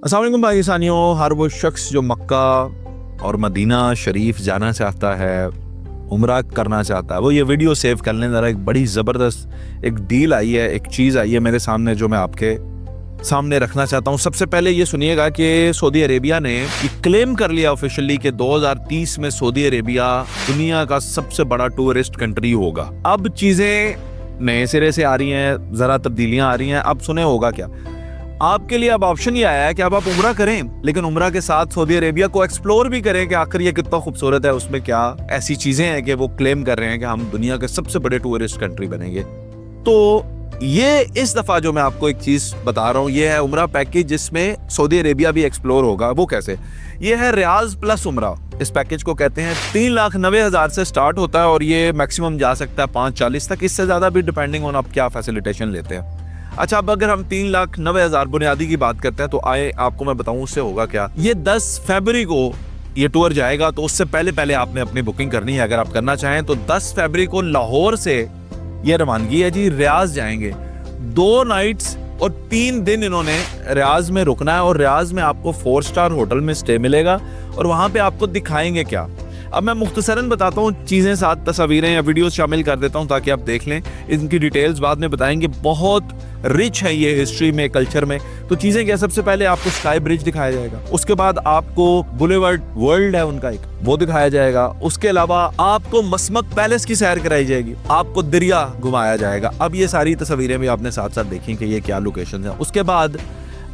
अस्सलाम वालेकुम पाकिस्तानियों। हर वो शख्स जो मक्का और मदीना शरीफ जाना चाहता है, उम्रा करना चाहता है, वो ये वीडियो सेव कर लें ज़रा। एक बड़ी ज़बरदस्त एक डील आई है, एक चीज़ आई है मेरे सामने जो मैं आपके सामने रखना चाहता हूँ। सबसे पहले ये सुनिएगा कि सऊदी अरेबिया ने क्लेम कर लिया ऑफिशियली कि 2030 में सऊदी अरेबिया दुनिया का सबसे बड़ा टूरिस्ट कंट्री होगा। अब चीज़ें नए सिरे से आ रही हैं, ज़रा तब्दीलियाँ आ रही हैं। अब सुने होगा क्या, आपके लिए अब ऑप्शन ये आया है कि अब आप उम्रा करें, लेकिन उम्रा के साथ सऊदी अरेबिया को एक्सप्लोर भी करें कि आखिर ये कितना खूबसूरत है, उसमें क्या ऐसी चीज़ें हैं कि वो क्लेम कर रहे हैं कि हम दुनिया के सबसे बड़े टूरिस्ट कंट्री बनेंगे। तो ये इस दफ़ा जो मैं आपको एक चीज़ बता रहा हूँ, ये है उम्रा पैकेज जिसमें सऊदी अरेबिया भी एक्सप्लोर होगा। वो कैसे? ये है रियाज प्लस उम्रा, इस पैकेज को कहते हैं। 3,90,000 से स्टार्ट होता है और ये मैक्सिमम जा सकता है 540 तक, इससे ज़्यादा भी डिपेंडिंग ऑन आप क्या फैसिलिटेशन लेते हैं। अच्छा, अब अगर हम 3,90,000 बुनियादी की बात करते हैं तो आए आपको मैं बताऊं उससे होगा क्या। ये 10 फरवरी को ये टूर जाएगा, तो उससे पहले आपने अपनी बुकिंग करनी है। अगर आप करना चाहें तो 10 फरवरी को लाहौर से ये रवानगी है जी, रियाज जाएंगे। 2 नाइट्स और 3 दिन इन्होंने रियाज में रुकना है और रियाज में आपको 4 स्टार होटल में स्टे मिलेगा और वहां पे आपको दिखाएंगे क्या। अब मैं मुख्तसरन बताता हूँ चीज़ें, साथ तस्वीरें या वीडियोस शामिल कर देता हूँ ताकि आप देख लें। इनकी डिटेल्स बाद में बताएंगे। बहुत रिच है ये हिस्ट्री में, कल्चर में। तो चीज़ें क्या, सबसे पहले आपको स्काई ब्रिज दिखाया जाएगा, उसके बाद आपको बुलेवर्ड वर्ल्ड है उनका एक, वो दिखाया जाएगा। उसके अलावा आपको मसमक पैलेस की सैर कराई जाएगी, आपको दरिया घुमाया जाएगा। अब ये सारी तस्वीरें भी आपने साथ साथ देखी कि ये क्या लोकेशन है। उसके बाद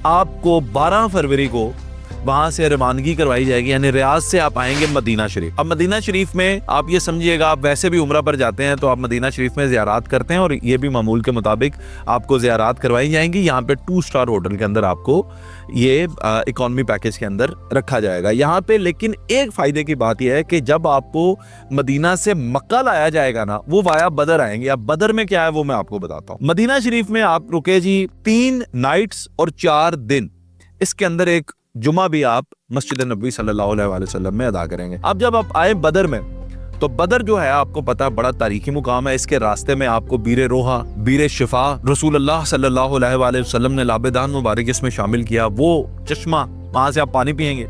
आपको 12 फरवरी को वहां से रवानगी करवाई जाएगी, यानी रियाज से आप आएंगे मदीना शरीफ। अब मदीना शरीफ में आप ये समझिएगा, आप वैसे भी उम्रा पर जाते हैं तो आप मदीना शरीफ में ज़ियारत करते हैं और ये भी मामूल के मुताबिक आपको ज़ियारत करवाई जाएंगी। यहाँ पे 2 स्टार होटल के अंदर आपको ये इकॉनमी पैकेज के अंदर रखा जाएगा यहाँ पे। लेकिन एक फ़ायदे की बात यह है कि जब आपको मदीना से मक्का लाया जाएगा ना, वो वाया बदर आएंगे। अब बदर में क्या है वो मैं आपको बताता हूँ। मदीना शरीफ में आप रुके जी 3 नाइट्स और 4 दिन। इसके अंदर एक जुमा भी आप मस्जिद नबी सल्लल्लाहु अलैहि वसल्लम में अदा करेंगे। अब जब आप आए बदर में, तो बदर जो है आपको पता है बड़ा तारीखी मुकाम है। इसके रास्ते में आपको बीरे रोहा, बीरे शिफा, रसूलुल्लाह सल्लल्लाहु अलैहि वसल्लम ने लाबेदान मुबारक इसमें शामिल किया, वो चश्मा, वहां से आप पानी पिएंगे।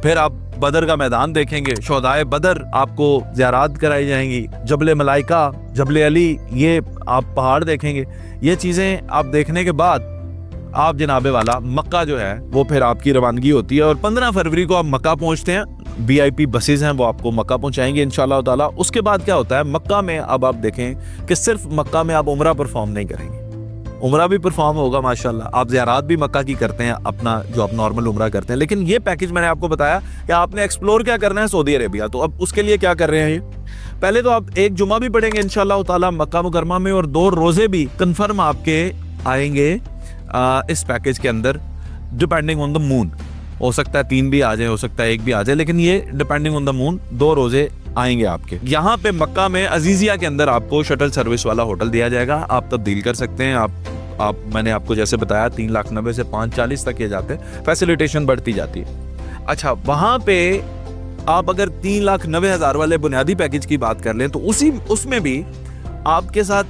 फिर आप बदर का मैदान देखेंगे, शोहदाए बदर आपको ज़ियारत कराई जाएंगी, जबल मलाइका, जबल अली, ये आप पहाड़ देखेंगे। ये चीज़ें आप देखने के बाद आप जनाबे वाला मक्का जो है वो फिर आपकी रवानगी होती है और 15 फरवरी को आप मक्का पहुंचते हैं। VIP बसेज हैं वो आपको मक्का पहुंचाएंगे इंशाल्लाह ताला। उसके बाद क्या होता है मक्का में, अब आप देखें कि सिर्फ मक्का में आप उम्रा परफॉर्म नहीं करेंगे, उम्रा भी परफॉर्म होगा माशाल्लाह। आप ज़ियारत भी मक्का की करते हैं अपना, जो आप नॉर्मल उम्रा करते हैं। लेकिन ये पैकेज मैंने आपको बताया कि आपने एक्सप्लोर क्या करना है सऊदी अरेबिया। तो अब उसके लिए क्या कर रहे हैं ये, पहले तो आप एक जुमा भी पढ़ेंगे इंशाल्लाह ताला मक्का मुकरमा में और 2 रोजे भी कन्फर्म आपके आएंगे इस पैकेज के अंदर, डिपेंडिंग ऑन द मून। हो सकता है 3 भी आ जाए, हो सकता है 1 भी आ जाए, लेकिन ये डिपेंडिंग ऑन द मून 2 रोजे आएंगे आपके। यहाँ पे मक्का में अजीजिया के अंदर आपको शटल सर्विस वाला होटल दिया जाएगा, आप तब्दील कर सकते हैं। आप मैंने आपको जैसे बताया 3,90,000 से 540 तक ये जाते हैं, फैसिलिटेशन बढ़ती जाती है। अच्छा, वहाँ पे आप अगर 3,90,000 वाले बुनियादी पैकेज की बात कर लें तो उसमें भी आपके साथ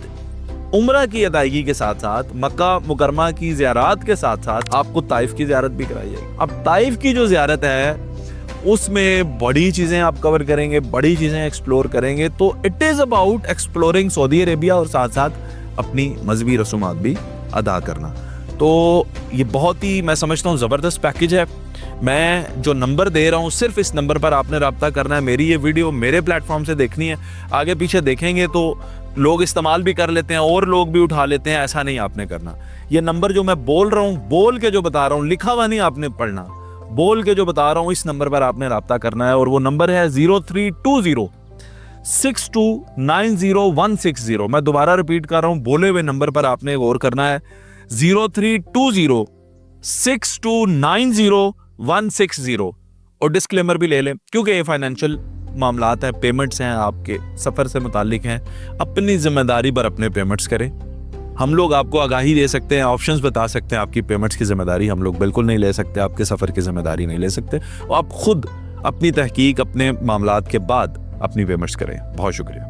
उम्रा की अदायगी के साथ साथ मक्का मुकरमा की ज़ियारत के साथ साथ आपको ताइफ की ज़ियारत भी कराई जाएगी। अब ताइफ की जो ज़ियारत है उसमें बड़ी चीज़ें आप कवर करेंगे, बड़ी चीज़ें एक्सप्लोर करेंगे। तो it is about exploring Saudi Arabia और साथ साथ अपनी मजहबी रसूमात भी अदा करना। तो ये बहुत ही, मैं समझता हूँ, ज़बरदस्त पैकेज है। मैं जो नंबर दे रहा हूँ सिर्फ इस नंबर पर आपने रब्ता करना है। मेरी ये वीडियो मेरे प्लेटफॉर्म से देखनी है, आगे पीछे देखेंगे तो लोग इस्तेमाल भी कर लेते हैं और लोग भी उठा लेते हैं, ऐसा नहीं आपने करना। ये नंबर जो मैं बोल रहा हूँ, बोल के जो बता रहा हूँ, लिखा हुआ नहीं आपने पढ़ना, बोल के जो बता रहा हूँ, इस नंबर पर आपने रब्ता करना है। और वो नंबर है 0320 6290 मैं दोबारा रिपीट कर रहा हूँ, बोले हुए नंबर पर आपने गौर करना है, 0320 6290 और डिस्क्लेमर भी ले लें क्योंकि ये फाइनेंशियल मामलात हैं, पेमेंट्स हैं, आपके सफ़र से मुतालिक हैं। अपनी जिम्मेदारी पर अपने पेमेंट्स करें। हम लोग आपको आगाही दे सकते हैं, ऑप्शंस बता सकते हैं, आपकी पेमेंट्स की जिम्मेदारी हम लोग बिल्कुल नहीं ले सकते, आपके सफ़र की जिम्मेदारी नहीं ले सकते। और आप खुद अपनी तहकीक, अपने मामलात के बाद अपनी पेमेंट्स करें। बहुत शुक्रिया।